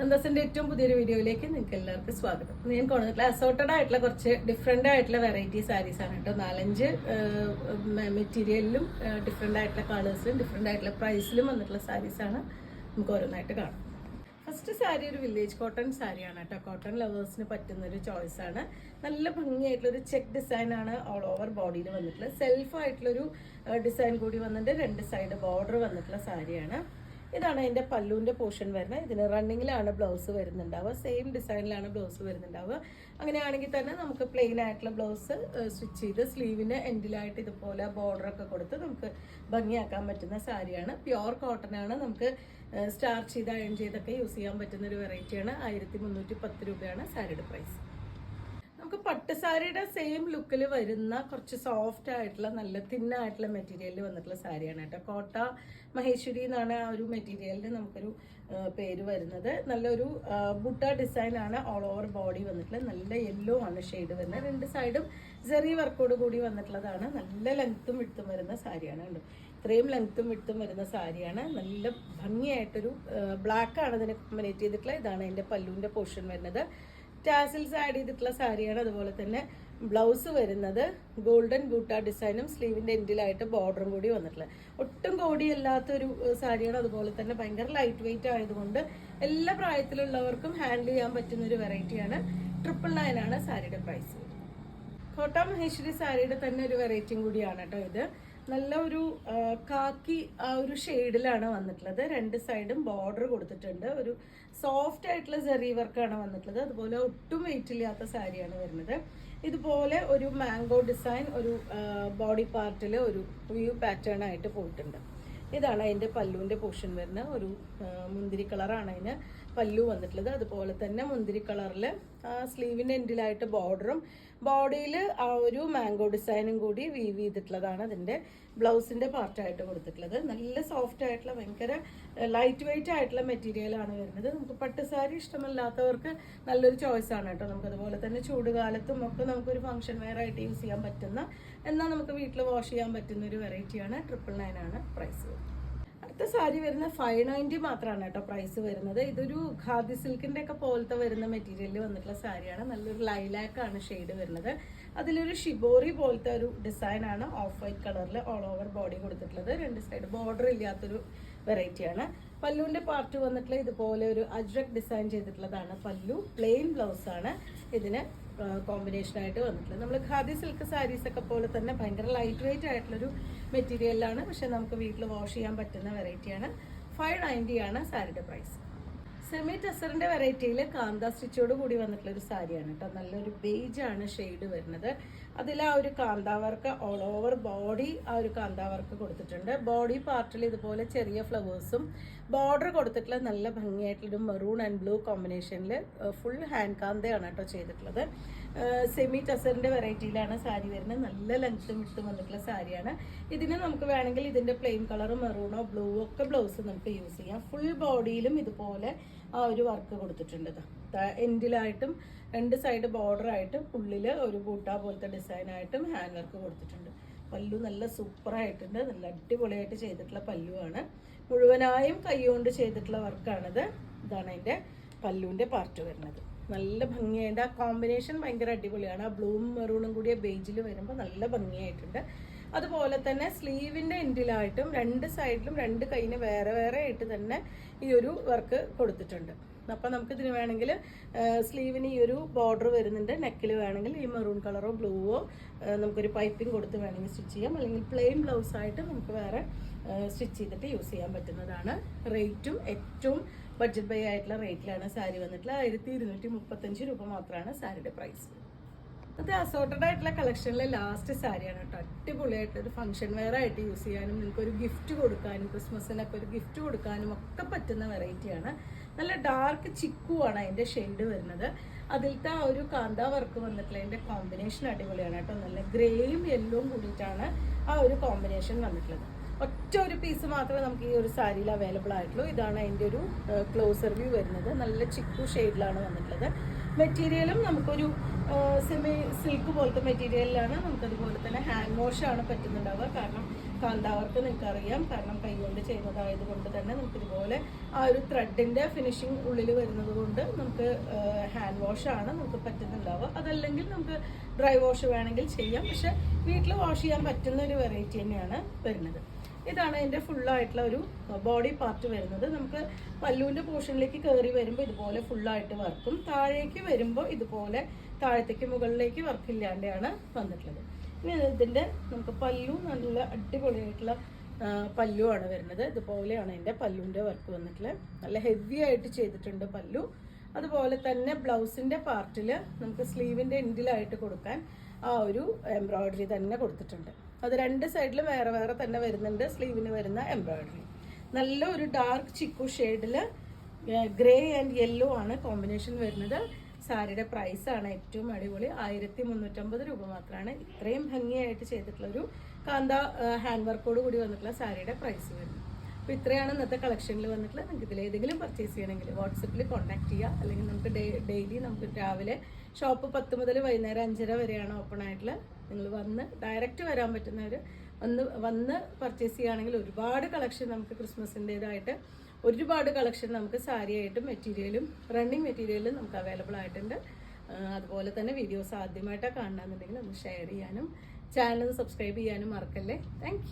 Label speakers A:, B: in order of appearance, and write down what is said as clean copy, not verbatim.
A: നന്ദാസിന്റെ ഏറ്റവും പുതിയൊരു വീഡിയോയിലേക്ക് നിങ്ങൾക്ക് എല്ലാവർക്കും സ്വാഗതം. ഞാൻ കൊണ്ടുവന്നിട്ടുള്ള അസോർട്ടഡ് ആയിട്ടുള്ള കുറച്ച് ഡിഫറെന്റ് ആയിട്ടുള്ള വെറൈറ്റി സാരീസ് ആണ് കേട്ടോ. 4-5 മെറ്റീരിയലിലും ഡിഫറെന്റ് ആയിട്ടുള്ള കളേഴ്സിലും ഡിഫറെന്റ് ആയിട്ടുള്ള പ്രൈസിലും വന്നിട്ടുള്ള സാരീസ് ആണ്. നമുക്ക് ഓരോന്നായിട്ട് കാണാം. ഫസ്റ്റ് സാരി ഒരു വില്ലേജ് കോട്ടൺ സാരിയാണ് കേട്ടോ. കോട്ടൺ ലവേഴ്സിന് പറ്റുന്ന ഒരു ചോയ്സ് ആണ്. നല്ല ഭംഗിയായിട്ടുള്ള ഒരു ചെക്ക് ഡിസൈൻ ആണ് ഓൾ ഓവർ ബോഡിയിൽ വന്നിട്ടുള്ളത്. സെൽഫ് ആയിട്ടുള്ളൊരു ഡിസൈൻ കൂടി വന്നിട്ട് 2 സൈഡ് ബോർഡർ വന്നിട്ടുള്ള സാരിയാണ്. ഇതാണ് അതിൻ്റെ പല്ലുവിൻ്റെ പോർഷൻ വരുന്നത്. ഇതിന് റണ്ണിങ്ങിലാണ് ബ്ലൗസ് വരുന്നുണ്ടാവുക. സെയിം ഡിസൈനിലാണ് ബ്ലൗസ് വരുന്നുണ്ടാവുക. അങ്ങനെയാണെങ്കിൽ തന്നെ നമുക്ക് പ്ലെയിൻ ആയിട്ടുള്ള ബ്ലൗസ് സ്റ്റിച്ച് ചെയ്ത് സ്ലീവിന് എൻഡിലായിട്ട് ഇതുപോലെ ബോർഡറൊക്കെ കൊടുത്ത് നമുക്ക് ഭംഗിയാക്കാൻ പറ്റുന്ന സാരിയാണ്. പ്യുവർ കോട്ടൺ ആണ്. നമുക്ക് സ്റ്റാർച്ച് ചെയ്ത് അയൺ ചെയ്തൊക്കെ യൂസ് ചെയ്യാൻ പറ്റുന്ന ഒരു വെറൈറ്റിയാണ്. 1310 രൂപയാണ് സാരിയുടെ പ്രൈസ്. നമുക്ക് പട്ടുസാരിയുടെ സെയിം ലുക്കിൽ വരുന്ന കുറച്ച് സോഫ്റ്റ് ആയിട്ടുള്ള നല്ല തിന്നായിട്ടുള്ള മെറ്റീരിയലിൽ വന്നിട്ടുള്ള സാരിയാണ് കേട്ടോ. കോട്ട മഹേശ്വരി എന്നാണ് ആ ഒരു മെറ്റീരിയലിന് നമുക്കൊരു പേര് വരുന്നത്. നല്ലൊരു ബുട്ട ഡിസൈൻ ആണ് ഓൾ ഓവർ ബോഡി വന്നിട്ടുള്ളത്. നല്ല യെല്ലോ ആണ് ഷെയ്ഡ് വരുന്നത്. 2 സൈഡും ജെറി വർക്കോട് കൂടി വന്നിട്ടുള്ളതാണ്. നല്ല ലെങ്ത്തും വിട്ടും വരുന്ന സാരിയാണ് കണ്ടോ. ഇത്രയും ലെങ്ത്തും വിട്ടും വരുന്ന സാരിയാണ്. നല്ല ഭംഗിയായിട്ടൊരു ബ്ലാക്ക് ആണ് ഇതിനെ കോമ്പിനേറ്റ് ചെയ്തിട്ടുള്ള. ഇതാണ് അതിൻ്റെ പല്ലുവിൻ്റെ പോർഷൻ വരുന്നത്. ടാസിൽസ് ആഡ് ചെയ്തിട്ടുള്ള സാരിയാണ്. അതുപോലെ തന്നെ ബ്ലൗസ് വരുന്നത് ഗോൾഡൻ ബൂട്ട ഡിസൈനും സ്ലീവിൻ്റെ എൻഡിലായിട്ട് ബോർഡറും കൂടി വന്നിട്ടുള്ളത്. ഒട്ടും കോടിയല്ലാത്തൊരു സാരിയാണ്. അതുപോലെ തന്നെ ഭയങ്കര ലൈറ്റ് വെയിറ്റ് ആയതുകൊണ്ട് എല്ലാ പ്രായത്തിലുള്ളവർക്കും ഹാൻഡിൽ ചെയ്യാൻ പറ്റുന്ന ഒരു വെറൈറ്റിയാണ്. 999 ആണ് സാരിയുടെ പ്രൈസ്. കോട്ട മഹേശ്വരി സാരിയുടെ തന്നെ ഒരു വെറൈറ്റിയും കൂടിയാണ് കേട്ടോ ഇത്. നല്ല ഒരു കാക്കി ആ ഒരു ഷെയ്ഡിലാണ് വന്നിട്ടുള്ളത്. 2 സൈഡും ബോർഡർ കൊടുത്തിട്ടുണ്ട്. ഒരു സോഫ്റ്റ് ആയിട്ടുള്ള ജെറി വർക്കാണ് വന്നിട്ടുള്ളത്. അതുപോലെ ഒട്ടും വെയിറ്റ് ഇല്ലാത്ത സാരിയാണ് വരുന്നത്. ഇതുപോലെ ഒരു മാംഗോ ഡിസൈൻ ഒരു ബോഡി പാർട്ടിൽ ഒരു വ്യൂ പാറ്റേൺ ആയിട്ട് പോയിട്ടുണ്ട്. ഇതാണ് അതിൻ്റെ പല്ലുവിൻ്റെ പോർഷൻ വരുന്നത്. ഒരു മുന്തിരി കളറാണ് അതിന് പല്ലു വന്നിട്ടുള്ളത്. അതുപോലെ തന്നെ മുന്തിരി കളറിൽ സ്ലീവിൻ്റെ എൻഡിലായിട്ട് ബോർഡറും ബോഡിയിൽ ആ ഒരു മാംഗോ ഡിസൈനും കൂടി വീവ് ചെയ്തിട്ടുള്ളതാണ് അതിൻ്റെ ബ്ലൗസിൻ്റെ പാർട്ടായിട്ട് കൊടുത്തിട്ടുള്ളത്. നല്ല സോഫ്റ്റ് ആയിട്ടുള്ള ഭയങ്കര ലൈറ്റ് വെയിറ്റ് ആയിട്ടുള്ള മെറ്റീരിയലാണ് വരുന്നത്. നമുക്ക് പട്ടുസാരി ഇഷ്ടമല്ലാത്തവർക്ക് നല്ലൊരു ചോയ്സ് ആണ് കേട്ടോ. നമുക്കതുപോലെ തന്നെ ചൂടുകാലത്തും ഒക്കെ നമുക്കൊരു ഫംഗ്ഷൻ വെയർ ആയിട്ട് യൂസ് ചെയ്യാൻ പറ്റുന്ന, എന്നാൽ നമുക്ക് വീട്ടിൽ വാഷ് ചെയ്യാൻ പറ്റുന്ന ഒരു വെറൈറ്റിയാണ്. 999 ആണ് പ്രൈസ്. അടുത്ത സാരി വരുന്ന 590 മാത്രമാണ് കേട്ടോ പ്രൈസ് വരുന്നത്. ഇതൊരു ഖാദി സിൽക്കിന്റെ ഒക്കെ പോലത്തെ വരുന്ന മെറ്റീരിയലിൽ വന്നിട്ടുള്ള സാരിയാണ്. നല്ലൊരു ലൈലാക്ക് ആണ് ഷെയ്ഡ് വരുന്നത്. അതിലൊരു ഷിബോറി പോലത്തെ ഒരു ഡിസൈൻ ആണ് ഓഫ് വൈറ്റ് കളറിൽ ഓൾ ഓവർ ബോഡി കൊടുത്തിട്ടുള്ളത്. 2 സൈഡ് ബോർഡർ ഇല്ലാത്തൊരു വെറൈറ്റിയാണ്. പല്ലുവിന്റെ പാർട്ട് വന്നിട്ടുള്ള ഇതുപോലെ ഒരു അജ്രക് ഡിസൈൻ ചെയ്തിട്ടുള്ളതാണ് പല്ലു. പ്ലെയിൻ ബ്ലൗസ് ആണ് ഇതിന് കോമ്പിനേഷൻ ആയിട്ട് വന്നിട്ടുള്ളത്. നമ്മൾ ഖാദി സിൽക്ക് സാരീസ് ഒക്കെ പോലെ തന്നെ ഭയങ്കര ലൈറ്റ് വെയിറ്റ് ആയിട്ടുള്ളൊരു മെറ്റീരിയലാണ്. പക്ഷെ നമുക്ക് വീട്ടിൽ വാഷ് ചെയ്യാൻ പറ്റുന്ന വെറൈറ്റിയാണ്. 590 ആണ് സാരിയുടെ പ്രൈസ്. സെമി ടെസറിന്റെ വെറൈറ്റിയിൽ കാന്ത സ്റ്റിച്ചോട് കൂടി വന്നിട്ടുള്ള ഒരു സാരിയാണ് കേട്ടോ. നല്ലൊരു ബേജ് ആണ് ഷെയ്ഡ് വരുന്നത്. അതിൽ ആ ഒരു കാന്ത വർക്ക് ഓൾ ഓവർ ബോഡി ആ ഒരു കാന്ത വർക്ക് കൊടുത്തിട്ടുണ്ട്. ബോഡി പാർട്ടിൽ ഇതുപോലെ ചെറിയ ഫ്ലവേഴ്സും ബോർഡർ കൊടുത്തിട്ടുള്ള നല്ല ഭംഗിയായിട്ടുള്ളൊരു മെറൂൺ ആൻഡ് ബ്ലൂ കോമ്പിനേഷനിൽ ഫുൾ ഹാൻഡ് കാന്തയാണ് കേട്ടോ ചെയ്തിട്ടുള്ളത്. സെമി ടെസറിന്റെ വെറൈറ്റിയിലാണ് സാരി വരുന്നത്. നല്ല ലെങ്ത്തും വിട്ടും വന്നിട്ടുള്ള സാരിയാണ്. ഇതിന് നമുക്ക് വേണമെങ്കിൽ ഇതിന്റെ പ്ലെയിൻ കളറും മെറൂണോ ബ്ലൂവോ ഒക്കെ ബ്ലൗസ് നമുക്ക് യൂസ് ചെയ്യാം. ഫുൾ ബോഡിയിലും ഇതുപോലെ ആ ഒരു വർക്ക് കൊടുത്തിട്ടുണ്ട്. എൻഡിലായിട്ടും 2 സൈഡ് ബോർഡർ ആയിട്ടും ഉള്ളിൽ ഒരു ബൂട്ട പോലത്തെ ഡിസൈൻ ആയിട്ടും ഹാൻഡ് വർക്ക് കൊടുത്തിട്ടുണ്ട്. പല്ലു നല്ല സൂപ്പർ ആയിട്ടുണ്ട്. നല്ല അടിപൊളിയായിട്ട് ചെയ്തിട്ടുള്ള പല്ലുവാണ്. മുഴുവനായും കൈകൊണ്ട് ചെയ്തിട്ടുള്ള വർക്കാണിത്. ഇതാണ് അതിൻ്റെ പല്ലുവിൻ്റെ പാർട്ട് വരുന്നത്. നല്ല ഭംഗിയായിട്ട് ആ കോമ്പിനേഷൻ ഭയങ്കര അടിപൊളിയാണ്. ആ ബ്ലൂവും മെറൂണും കൂടിയ ബേജിൽ വരുമ്പോൾ നല്ല ഭംഗിയായിട്ടുണ്ട്. അതുപോലെ തന്നെ സ്ലീവിൻ്റെ എൻഡിലായിട്ടും 2 സൈഡിലും 2 കൈയിന് വേറെ വേറെ ആയിട്ട് തന്നെ ഈ ഒരു വർക്ക് കൊടുത്തിട്ടുണ്ട്. അപ്പം നമുക്കിതിന് വേണമെങ്കിൽ സ്ലീവിന് ഈ ഒരു ബോർഡർ വരുന്നുണ്ട്. നെക്കിൽ വേണമെങ്കിൽ ഈ മെറൂൺ കളറോ ബ്ലൂവോ നമുക്കൊരു പൈപ്പിംഗ് കൊടുത്ത് വേണമെങ്കിൽ സ്റ്റിച്ച് ചെയ്യാം. അല്ലെങ്കിൽ പ്ലെയിൻ ബ്ലൗസായിട്ട് നമുക്ക് വേറെ സ്റ്റിച്ച് ചെയ്തിട്ട് യൂസ് ചെയ്യാൻ പറ്റുന്നതാണ്. റേറ്റും ഏറ്റവും ബഡ്ജറ്റ് ബൈ ആയിട്ടുള്ള റേറ്റിലാണ് സാരി വന്നിട്ടുള്ളത്. 1235 രൂപ മാത്രമാണ് സാരിയുടെ പ്രൈസ്. അത് അസോർട്ടഡ് ആയിട്ടുള്ള കളക്ഷനിലെ ലാസ്റ്റ് സാരിയാണ് കേട്ടോ. അടിപൊളിയായിട്ടൊരു ഫംഗ്ഷൻ വെയർ ആയിട്ട് യൂസ് ചെയ്യാനും നിങ്ങൾക്കൊരു ഗിഫ്റ്റ് കൊടുക്കാനും ക്രിസ്മസിനൊക്കെ ഒരു ഗിഫ്റ്റ് കൊടുക്കാനും ഒക്കെ പറ്റുന്ന വെറൈറ്റിയാണ്. നല്ല ഡാർക്ക് ചിക്കുവാണ് അതിൻ്റെ ഷെയ്ഡ് വരുന്നത്. അതിലത്തെ ആ ഒരു കാന്ത വർക്ക് വന്നിട്ടുള്ള അതിൻ്റെ കോമ്പിനേഷൻ അടിപൊളിയാണ് കേട്ടോ. നല്ല ഗ്രേയും യെല്ലോയും കൂടിയിട്ടാണ് ആ ഒരു കോമ്പിനേഷൻ വന്നിട്ടുള്ളത്. ഒറ്റ ഒരു പീസ് മാത്രമേ നമുക്ക് ഈ ഒരു സാരിയിൽ അവൈലബിൾ ആയിട്ടുള്ളൂ. ഇതാണ് അതിൻ്റെ ഒരു ക്ലോസർ വ്യൂ വരുന്നത്. നല്ല ചിക്കു ഷെയ്ഡിലാണ് വന്നിട്ടുള്ളത്. മെറ്റീരിയലും നമുക്കൊരു സെമി സിൽക്ക് പോലത്തെ മെറ്റീരിയലിലാണ്. നമുക്കതുപോലെ തന്നെ ഹാൻഡ് വാഷ് ആണ് പറ്റുന്നുണ്ടാവുക. കാരണം കാന്താവർക്ക് നിങ്ങൾക്ക് അറിയാം, കാരണം കൈകൊണ്ട് ചെയ്യുന്നതായത് കൊണ്ട് തന്നെ നമുക്ക് ഇതുപോലെ ആ ഒരു ത്രെഡിൻ്റെ ഫിനിഷിങ് ഉള്ളിൽ വരുന്നത് കൊണ്ട് നമുക്ക് ഹാൻഡ് വാഷാണ് നമുക്ക് പറ്റുന്നുണ്ടാവുക. അതല്ലെങ്കിൽ നമുക്ക് ഡ്രൈ വാഷ് വേണമെങ്കിൽ ചെയ്യാം, പക്ഷെ വീട്ടിൽ വാഷ് ചെയ്യാൻ പറ്റുന്ന ഒരു വെറൈറ്റി തന്നെയാണ് വരുന്നത്. ഇതാണ് അതിൻ്റെ ഫുള്ളായിട്ടുള്ള ഒരു ബോഡി പാർട്ട് വരുന്നത്. നമുക്ക് പല്ലുവിൻ്റെ പോർഷനിലേക്ക് കയറി വരുമ്പോൾ ഇതുപോലെ ഫുള്ളായിട്ട് വർക്കും, താഴേക്ക് വരുമ്പോൾ ഇതുപോലെ താഴത്തേക്ക് മുകളിലേക്ക് വർക്കില്ലാണ്ടാണ് വന്നിട്ടുള്ളത്. ഇനി ഇതിൻ്റെ നമുക്ക് പല്ലു നല്ല അടിപൊളിയായിട്ടുള്ള പല്ലുവാണ് വരുന്നത്. ഇതുപോലെയാണ് അതിൻ്റെ പല്ലുവിൻ്റെ വർക്ക് വന്നിട്ടുള്ളത്. നല്ല ഹെവി ആയിട്ട് ചെയ്തിട്ടുണ്ട് പല്ലു. അതുപോലെ തന്നെ ബ്ലൗസിൻ്റെ പാർട്ടിൽ നമുക്ക് സ്ലീവിൻ്റെ എൻഡിലായിട്ട് കൊടുക്കാൻ ആ ഒരു എംബ്രോയിഡറി തന്നെ കൊടുത്തിട്ടുണ്ട്. അത് രണ്ട് സൈഡിലും വേറെ വേറെ തന്നെ വരുന്നുണ്ട് സ്ലീവിന് വരുന്ന എംബ്രോയിഡറി. നല്ല ഒരു ഡാർക്ക് ചിക്കു ഷെയ്ഡിൽ ഗ്രേ ആൻഡ് യെല്ലോ ആണ് കോമ്പിനേഷൻ വരുന്നത്. സാരിയുടെ പ്രൈസാണ് ഏറ്റവും അടിപൊളി, 1350 രൂപ മാത്രമാണ് ഇത്രയും ഭംഗിയായിട്ട് ചെയ്തിട്ടുള്ളൊരു കാന്ത ഹാൻഡ് വർക്കോട് കൂടി വന്നിട്ടുള്ള സാരിയുടെ പ്രൈസ് വരുന്നത്. അപ്പോൾ ഇത്രയാണ് ഇന്നത്തെ കളക്ഷനിൽ വന്നിട്ടുള്ളത്. നിങ്ങൾക്ക് ഇതിലേതെങ്കിലും പർച്ചേസ് ചെയ്യണമെങ്കിൽ വാട്സപ്പിൽ കോൺടാക്ട് ചെയ്യുക, അല്ലെങ്കിൽ നമുക്ക് ഡെയിലി നമുക്ക് രാവിലെ ഷോപ്പ് 10 മുതൽ വൈകുന്നേരം 5:30 വരെയാണ് ഓപ്പൺ ആയിട്ടുള്ളത്. നിങ്ങൾ വന്ന് ഡയറക്റ്റ് വരാൻ പറ്റുന്നവർ വന്ന് പർച്ചേസ് ചെയ്യുകയാണെങ്കിൽ ഒരുപാട് കളക്ഷൻ നമുക്ക് ക്രിസ്മസിൻ്റേതായിട്ട് ഒരുപാട് കളക്ഷൻ നമുക്ക് സാരിയായിട്ടും മെറ്റീരിയലും റണ്ണിങ് മെറ്റീരിയലും നമുക്ക് അവൈലബിൾ ആയിട്ടുണ്ട്. അതുപോലെ തന്നെ വീഡിയോസ് ആദ്യമായിട്ടാണ് കാണണമെന്നുണ്ടെങ്കിൽ ഒന്ന് ഷെയർ ചെയ്യാനും ചാനൽ സബ്സ്ക്രൈബ് ചെയ്യാനും മറക്കല്ലേ. താങ്ക്